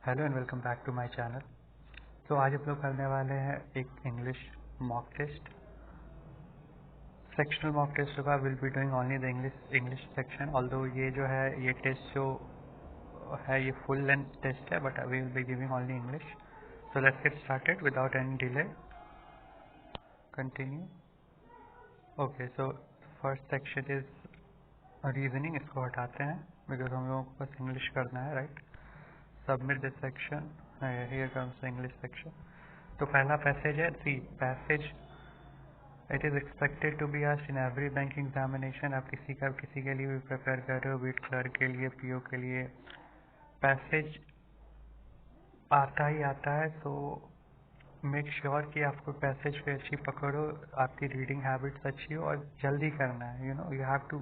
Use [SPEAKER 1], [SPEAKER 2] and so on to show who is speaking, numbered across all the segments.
[SPEAKER 1] Hello and welcome back to my channel. तो आज हम लोग करने वाले हैं एक English mock test. Sectional mock test होगा। Will be doing only the English section. Although ये जो है ये टेस्ट जो है ये फुल लेंथ टेस्ट है, but we will be giving only English. So let's get started without any delay. Continue. Okay, so first section is reasoning. इसको हटाते हैं बिकॉज हम लोगों को बस इंग्लिश करना है, right. Submit this section. Here comes the English section. तो पहला पैसेज है C passage. It is expected to be asked in every banking examination. आप किसी के लिए भी प्रिपेयर कर रहे हो, बीट क्लर्क के लिए, पीओ के लिए, पैसेज आता ही आता है। सो मेक श्योर कि आपको पैसेज पे अच्छी पकड़ो, आपकी रीडिंग हैबिट्स अच्छी हो और जल्दी करना है। यू हैव टू,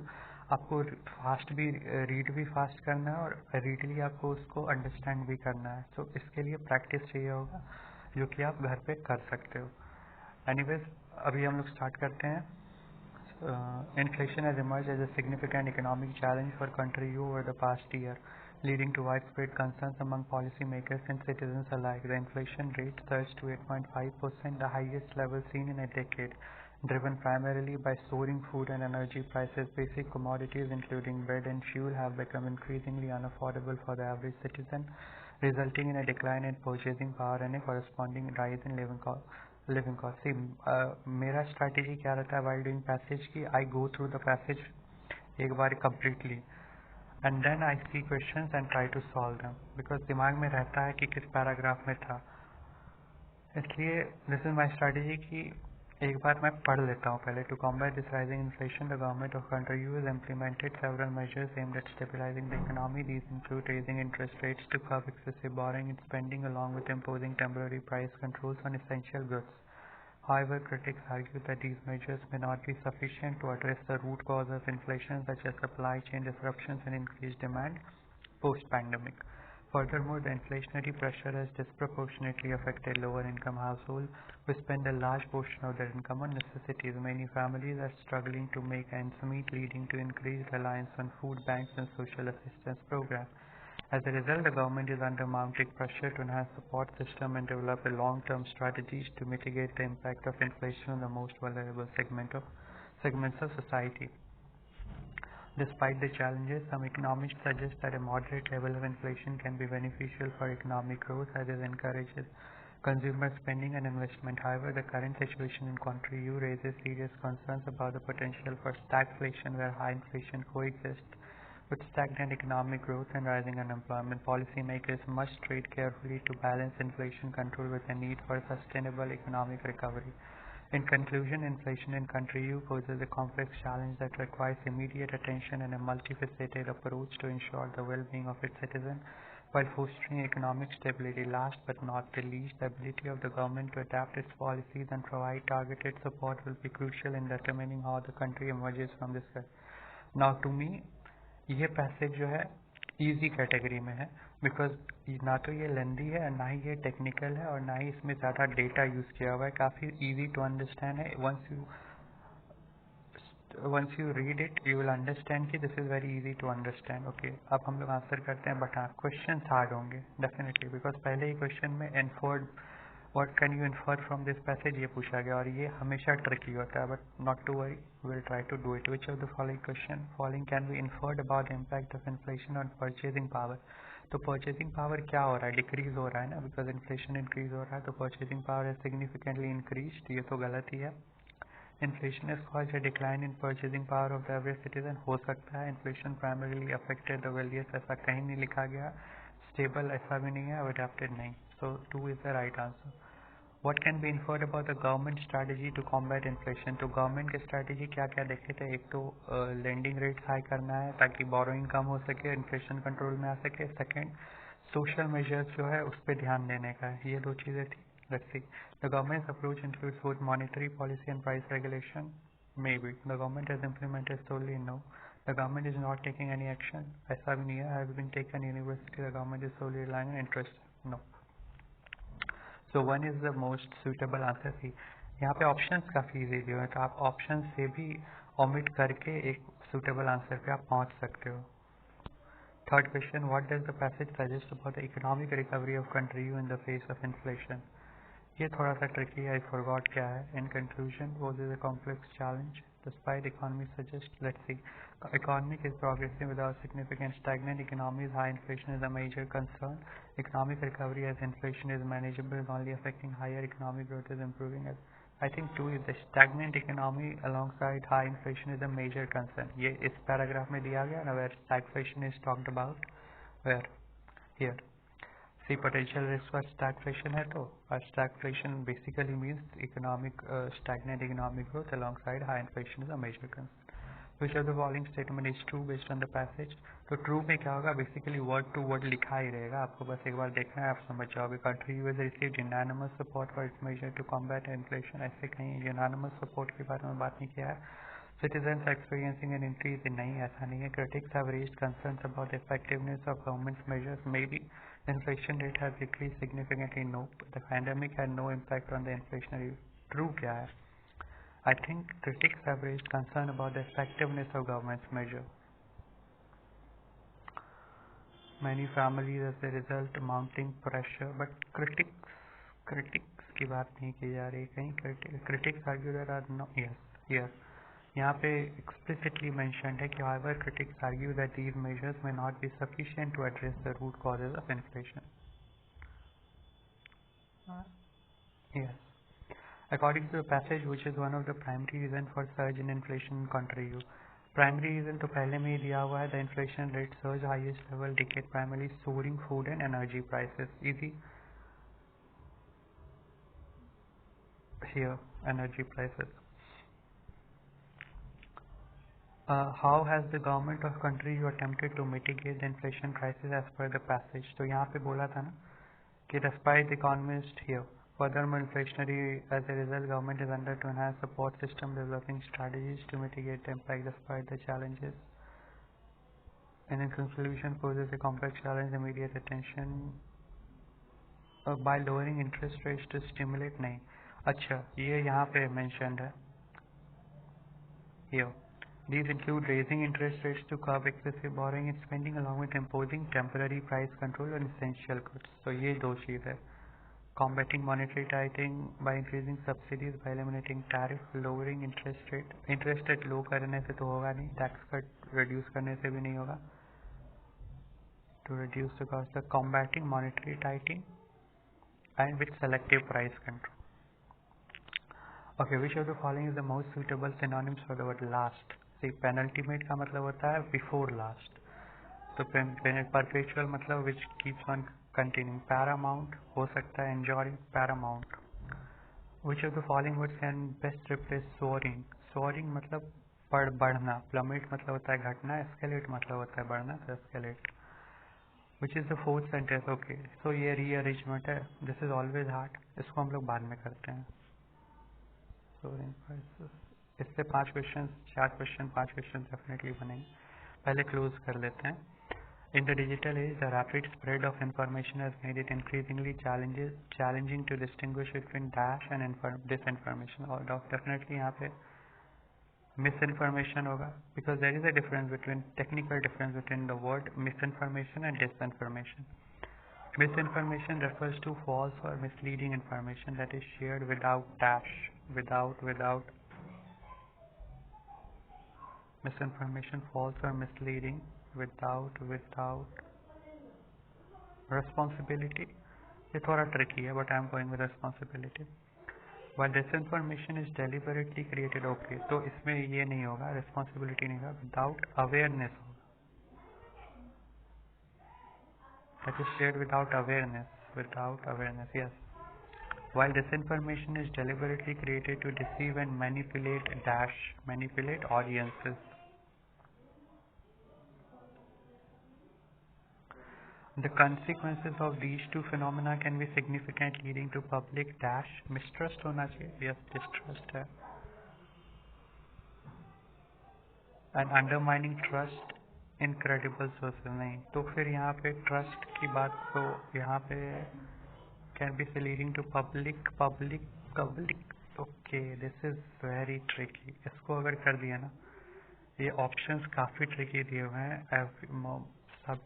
[SPEAKER 1] आपको फास्ट भी रीड भी फास्ट करना है और रीडली आपको उसको अंडरस्टैंड भी करना है। तो इसके लिए प्रैक्टिस चाहिए होगा, जो कि आप घर पे कर सकते हो। एनीवेज, अभी हम लोग स्टार्ट करते हैं। Inflation has emerged as a significant economic challenge for country over the past year, leading to widespread concerns among policymakers and citizens alike. The inflation rate surged to 8.5%, the highest level seen in a decade, driven primarily by soaring food and energy prices. Basic commodities, including bread and fuel, have become increasingly unaffordable for the average citizen, resulting in a decline in purchasing power and a corresponding rise in living cost. See, मेरा strategy क्या रहता है while doing passage की, I go through the passage एक बार completely and then I see questions and try to solve them, because दिमाग में रहता है कि किस पैराग्राफ में था। इसलिए दिस इज माई स्ट्रैटेजी कि एक बार मैं पढ़ लेता हूँ पहले। To combat this rising inflation, the government of country has implemented several measures aimed at stabilizing the economy. These include raising interest rates to curb excessive borrowing and spending, along with imposing temporary price controls on essential goods. However, critics argue that these measures may not be sufficient to address the root cause of inflation, such as supply chain disruptions and increased demand post-pandemic. Furthermore, the inflationary pressure has disproportionately affected lower-income households, who spend a large portion of their income on necessities. Many families are struggling to make ends meet, leading to increased reliance on food banks and social assistance programs. As a result, the government is under mounting pressure to enhance support system and develop a long-term strategies to mitigate the impact of inflation on the most vulnerable segments of society. Despite the challenges, some economists suggest that a moderate level of inflation can be beneficial for economic growth, as it encourages consumer spending and investment. However, the current situation in country EU raises serious concerns about the potential for stagflation, where high inflation coexists with stagnant economic growth and rising unemployment. Policymakers must tread carefully to balance inflation control with the need for sustainable economic recovery. In conclusion, inflation in country EU poses a complex challenge that requires immediate attention and a multifaceted approach to ensure the well-being of its citizens while fostering economic stability. Last but not the least, the ability of the government to adapt its policies and provide targeted support will be crucial in determining how the country emerges from this crisis. Now, to me, ये passage जो है easy category में है, because ना तो ये लेंदी है, ना ही ये टेक्निकल है, और ना ही इसमें ज़्यादा डेटा यूज़ किया हुआ है। काफ़ी इजी टू अंडरस्टैंड है। Once you read it you will understand कि this is very easy to understand. Okay, अब हम लोग आंसर करते हैं, बट हाँ क्वेश्चन हार्ड होंगे डेफिनेटली, बिकॉज पहले ही क्वेश्चन में inferred what can you infer from this passage ये पूछा गया, और ये हमेशा ट्रिकी होता है, but not to worry, will try to do it. Which of the following can be inferred about the impact of inflation on purchasing power. तो purchasing power क्या हो रहा है, डिक्रीज हो रहा है ना, बिकॉज इन्फ्लेशन इंक्रीज हो रहा है, तो परचेजिंग पावर है सिग्निफिकेंटली इंक्रीज, ये तो गलत ही है। Inflation is called a decline in purchasing power of the average citizen, हो सकता है। Inflation primarily affected the wealthiest, ऐसा कहीं नहीं लिखा गया। स्टेबल ऐसा भी नहीं है, अडेप्टेड नहीं। सो 2 is the right answer. What can be inferred about the government strategy to combat inflation? तो गवर्नमेंट की स्ट्रैटेजी क्या क्या देखे थे। एक तो लेंडिंग रेट्स हाई करना है ताकि बोरोइंग कम हो सके, इन्फ्लेशन कंट्रोल में आ सके। सेकंड, सोशल मेजर्स जो है उस पर ध्यान देने का है। ये 2 चीज़ें थी। Let's see, the government approach includes both monetary policy and price regulation. May be the government has implemented solely, no. The government is not taking any action, ऐसा भी नहीं है। Has been taken university, the government is solely relying on interest, no. So 1 is the most suitable answer. थी यहाँ पे options काफ़ी easy दिए हैं, तो आप ऑप्शन से भी ओमिट करके एक सुटेबल आंसर पे आप पहुँच सकते हो। Third question, what does the passage suggest about the economic recovery of country in the face of inflation? ये थोड़ा सा tricky है, I forgot क्या है. In conclusion, was it a complex challenge? Despite economy suggest, let's see. Economic is progressing without significant stagnant economies. High inflation is a major concern. Economic recovery as inflation is manageable is only affecting higher economic growth is improving. As I think too is the stagnant economy alongside high inflation is a major concern. ये इस paragraph में दिया गया ना, where stagflation is talked about, where here. See potential risk for stagflation है तो stagflation basically means economic stagnant economic growth alongside high inflation is a major concern. Which of the following statement is true based on the passage? तो true में क्या होगा, basically word to word लिखा ही रहेगा, आपको बस एक बार देखना है, आप समझ जाओगे. Country US received unanimous support for its measure to combat inflation. ऐसे कहीं unanimous support के बारे में बात नहीं किया है. Citizens are experiencing an increase in नहीं, ऐसा नहीं है. Critics have raised concerns about the effectiveness of government's measures. Maybe the inflation rate has decreased significantly. No, the pandemic had no impact on the inflationary. True क्या है? I think critics have raised concern about the effectiveness of government's measure. Many families as a result mounting pressure, but critics की बात नहीं की जा रही कहीं. Critics argue there are no, yes. यहाँ पे explicitly mentioned है कि however critics argue that these measures may not be sufficient to address the root causes of inflation. Yes. According to the passage, which is one of the primary reasons for surge in inflation in country U. Primary reason तो पहले में ही दिया हुआ है. The inflation rate surge highest level decade primarily soaring food and energy prices. Easy. Here, energy prices. How has the government of country U attempted to mitigate the inflation crisis as per the passage? तो यहाँ पे बोला था ना कि despite the economist here. Furthermore, inflationary as a result, government is under to enhance support system, developing strategies to mitigate the impact despite the challenges. And in conclusion, poses a complex challenge, immediate attention by lowering interest rates to stimulate नहीं. अच्छा, ये यहाँ पे mentioned है. Here, these include raising interest rates to curb excessive borrowing and spending, along with imposing temporary price control on essential goods. So ये दो चीज़ है. Combating monetary tightening by increasing subsidies, by eliminating tariff, lowering interest rate. Interest rate low करने से तो होगा नहीं, tax cut reduce करने से भी नहीं होगा. To reduce the cost of combating monetary tightening and with selective price control. Okay, which of the following is the most suitable synonyms for the word last? See, penultimate का मतलब होता है before last. तो perpetual मतलब which keeps on continuing. Paramount हो सकता है enduring, paramount. Which of the following words can best replace soaring? Soaring मतलब बढ़ना. Plummet मतलब होता है घटना. Escalate मतलब होता है बढ़ना, तो escalate. Which is the fourth sentence? Okay, so ये rearrangement है. This is always hard. इसको हम लोग बाद में करते हैं. Soaring prices. इससे 4 क्वेश्चन definitely बनेंगे. पहले close कर लेते हैं. In the digital age, the rapid spread of information has made it increasingly challenging to distinguish between dash and disinformation. और definitely यहाँ पे misinformation होगा, because there is a technical difference between the word misinformation and disinformation. Misinformation refers to false or misleading information that is shared without dash, without. Misinformation, false or misleading, without responsibility. ये थोड़ा tricky है, but I am going with responsibility. While disinformation is deliberately created, okay, तो इसमें ये नहीं होगा, responsibility नहीं होगा, without awareness होगा. That is shared without awareness, yes. While disinformation is deliberately created to deceive and manipulate audiences. The consequences of these two phenomena can be significant, leading to public mistrust होना चाहिए, yes, distrust है, and undermining trust in credible sources. नहीं, तो फिर यहाँ पे trust की बात, तो यहाँ पे can be leading to public. Okay, this is very tricky. इसको अगर कर दिया ना, ये options काफी tricky दिए हुए हैं. सब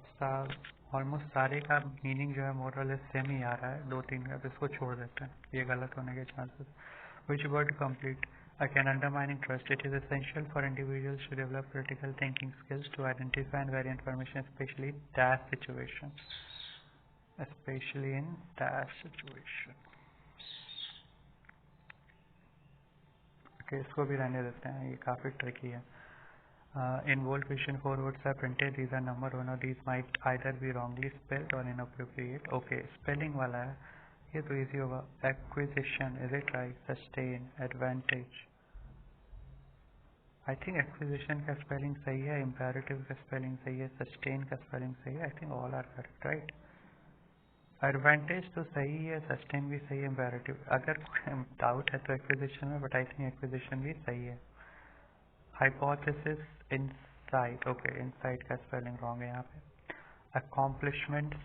[SPEAKER 1] ऑलमोस्ट सारे का मीनिंग जो है मोरल सेम ही आ रहा है, 2-3 का, तो इसको छोड़ देते हैं, ये गलत होने के chances. Which word to complete? Again, undermining trust. It is essential for individuals to develop critical thinking skills to identify and vary information, especially in dash situation. Especially in dash situation. Okay, इसको भी रहने देते हैं, ये काफी tricky है. In bold question 4 words are printed. These are number. One of these might either be wrongly spelled or inappropriate. Okay, spelling वाला है, ये तो easy होगा. Acquisition, is it right? Sustain, advantage. I think acquisition का spelling सही है, imperative का spelling सही है, sustain का spelling सही है. I think all are correct, right? Advantage तो सही है, sustain भी सही है, imperative. अगर doubt है तो acquisition में, but I think acquisition भी सही है. Hypothesis, insight. Okay, insight का spelling wrong है यहाँ पे. Accomplishments,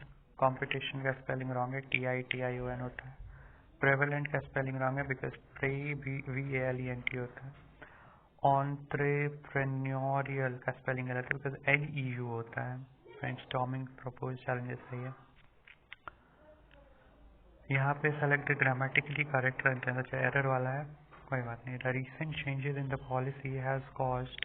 [SPEAKER 1] competition का spelling wrong है, TITION होता है. Prevalent का spelling wrong है because VALENT होता है. Entrepreneurial का spelling गलत है because LEU होता है. Brainstorming, propose, challenges सही है. यहाँ पे select grammatically correct करते हैं, तो error वाला है, कोई बात नहीं. The recent changes in the policy has caused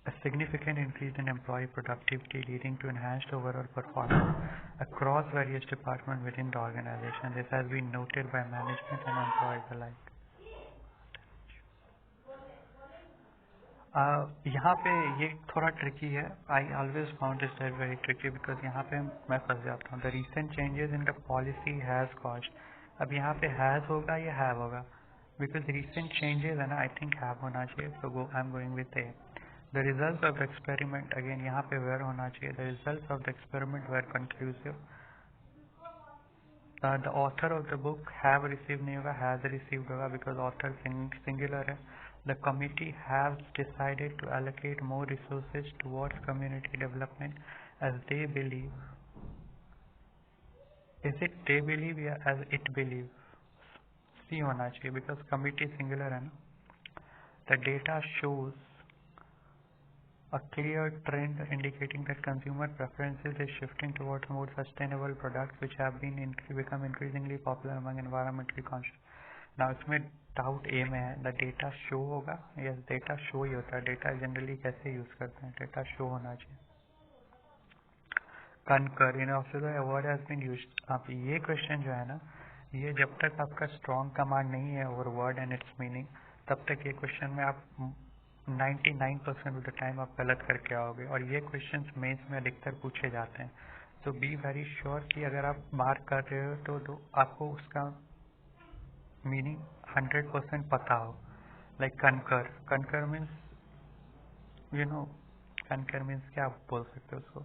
[SPEAKER 1] a significant increase in employee productivity, leading to enhanced overall performance across various departments within the organization. This has been noted by management and employees alike. यहाँ पे ये थोड़ा tricky है. I always found this very tricky because यहाँ पे मैं फंस जाता हूँ. The recent changes in the policy has caused. अब यहाँ पे has होगा या have होगा? Because recent changes है ना, I think have होना चाहिए. So I'm going with A. The results of the experiment, again यहाँ पे were होना चाहिए. The results of the experiment were conclusive. The author of the book have received नहीं होगा, has received होगा because author singular है. The committee has decided to allocate more resources towards community development as they believe. Is it they believe या as it believes? C होना चाहिए because committee singular है ना. The data shows a clear trend indicating that consumer preferences is shifting towards more sustainable products which have become increasingly popular among environmentally conscious. Now इसमें doubt A में है, the data show होगा, yes data show ही होता है. data generally कैसे use करते हैं, data show होना चाहिए. concur in also the word has been used. अब ये question जो है ना, ये जब तक आपका strong command नहीं है over word and its meaning, तब तक ये question में आप 99% ऑफ द टाइम आप गलत करके आओगे. और ये क्वेश्चंस मेंस में अधिकतर पूछे जाते हैं. तो बी वेरी श्योर कि अगर आप मार्क कर रहे हो तो आपको उसका मीनिंग 100% पता हो. Like conquer, conquer means you know, conquer means क्या आप बोल सकते हो उसको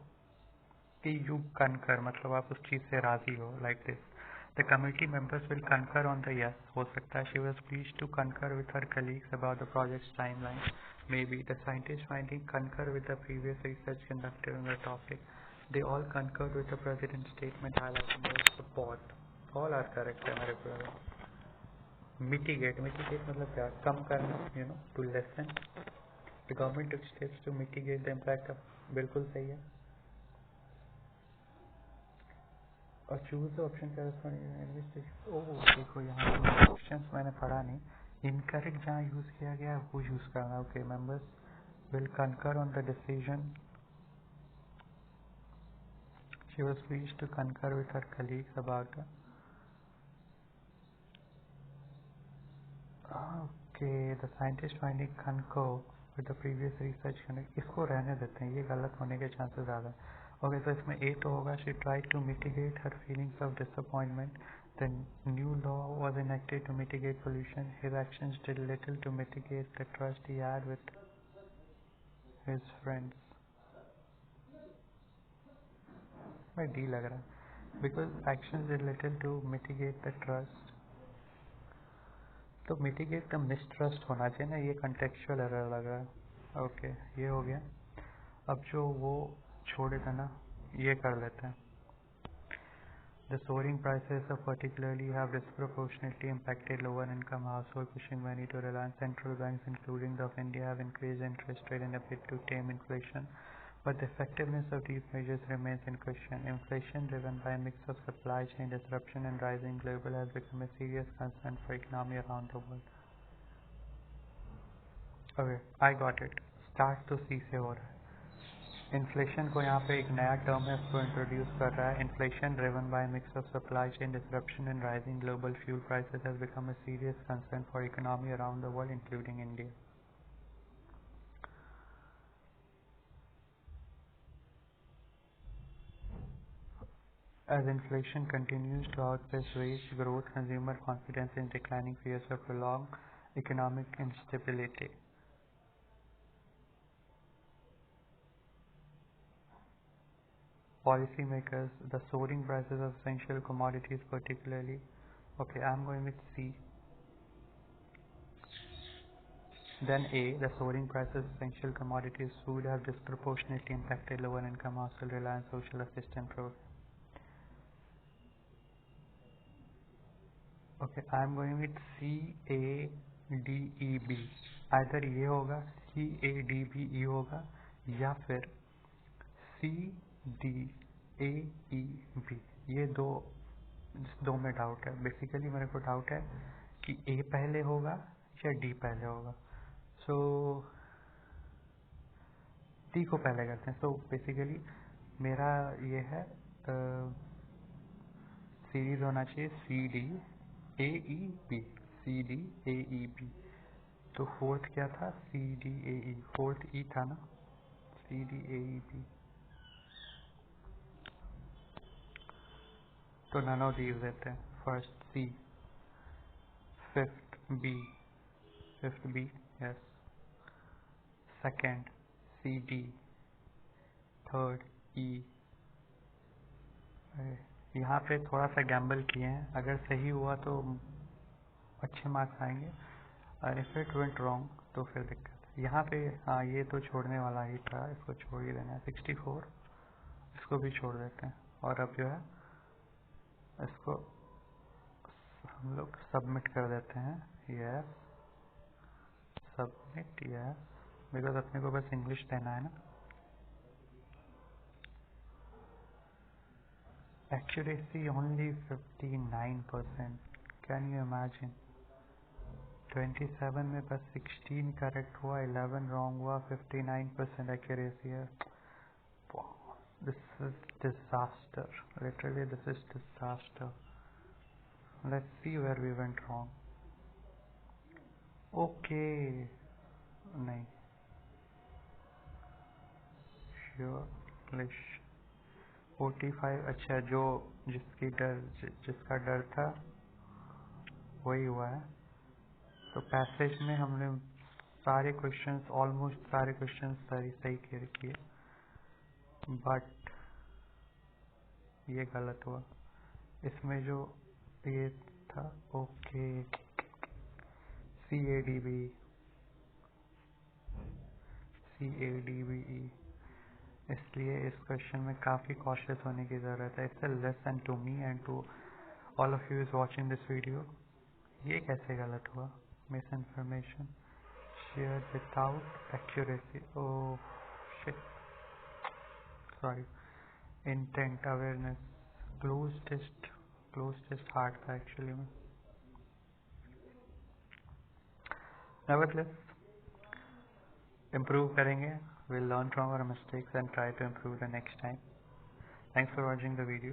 [SPEAKER 1] कि यू कनकर, मतलब आप उस चीज़ से राजी हो. Like this, the committee members will concur on the yes. हो सकता है she was pleased to concur with her colleagues about the project's timeline. Maybe the scientists finding concur with the previous research conducted on the topic. They all concurred with the president's statement highlighting their support. All are correct है मेरे को. Mitigate, mitigate मतलब क्या, कम करना, you know, to lessen. The government took steps to mitigate the impact of, बिल्कुल सही है. और चूज द ऑप्शन कैरेस्पॉन्डिंग. ओह देखो यहाँ पे ऑप्शंस मैंने पढ़ा नहीं. इनकरेक्ट जहाँ यूज किया गया है वो यूज करना. Okay, members will concur on the decision. She was pleased to concur with her colleagues about the. Okay, the scientist finding concur with the previous research. इसको रहने देते हैं, ये गलत होने के चांसेस ज़्यादा है. ओके, तो इसमें ए तो होगा. She try to mitigate her feelings of disappointment. The new law was enacted to mitigate pollution. His actions did little to mitigate the trust he had with his friends. मैं D लग रहा है because actions did little to mitigate the trust. तो mitigate the mistrust होना चाहिए ना, ये contextual error लग रहा है. ओके, ये हो गया. अब जो वो छोड़े था ना, ये कर लेते हैं. The soaring prices of particularly have disproportionately impacted lower income households, pushing many to rely on central banks, including the of India, have increased interest rate in a bid to tame inflation. But the effectiveness of these measures remains in question. Inflation, driven by a mix of supply chain disruption and rising global, has become a serious concern for economy around the world. Okay, I got it. Start to C से हो रहा है. Inflation को यहाँ पे एक नया term है, उसको इंट्रोड्यूस कर रहा है. Inflation driven by mix of supply chain disruption and rising global fuel prices has become a serious concern for economy around the world including India. As inflation continues to outpace wage growth, consumer confidence is declining, fears of prolonged economic instability. Policymakers, the soaring prices of essential commodities particularly. Okay, I'm going with C. Then A, the soaring prices of essential commodities food have disproportionately impacted lower income household reliance social assistance program. Okay, I am going with C A D E B. Either ये होगा C A D B E होगा या फिर C D A E B. ये दो में doubt है. Basically मेरे को डाउट है कि A पहले होगा या D पहले होगा. सो D को पहले करते हैं. सो बेसिकली मेरा ये है सीरीज होना चाहिए C D A E B. C D A E B. तो फोर्थ क्या था? C D A E. Fourth E था ना? C D A E B. तो none of these देते हैं. First C, fifth B, yes. Second C D, third E. यहाँ पे थोड़ा सा गैम्बल किए हैं. अगर सही हुआ तो अच्छे मार्क्स आएंगे, और इफ इट वेंट रॉन्ग तो फिर दिक्कत है. यहाँ पे हाँ, ये तो छोड़ने वाला ही था, इसको छोड़ ही देना है. 64 इसको भी छोड़ देते हैं. और अब जो है इसको हम लोग सबमिट कर देते हैं. Yes, submit. यस, बिकॉज अपने को बस इंग्लिश देना है ना. Accuracy only 59%. Can you imagine? 27 में बस 16 करेक्ट हुआ, 11 रॉन्ग हुआ, 59% एक्यूरेसी है. This is disaster. Literally, this is disaster. Let's see where we went wrong. Okay. नहीं. Sure. English. 45. अच्छा, जिसका डर था वही हुआ है. तो पैसेज में हमने सारे क्वेश्चंस, ऑलमोस्ट सारे क्वेश्चंस सही किए, बट ये गलत हुआ. इसमें जो ये था. ओके. CADBE. इसलिए इस क्वेश्चन में काफ़ी कॉशियस होने की ज़रूरत है. It's a lesson to me and to all of you is watching this video. ये कैसे गलत हुआ? Misinformation share without accuracy. Oh shit, sorry. Intent awareness. Cloze test hard था एक्चुअली में. नेवरदलेस इम्प्रूव करेंगे. Will learn from our mistakes and try to improve the next time. Thanks for watching the video.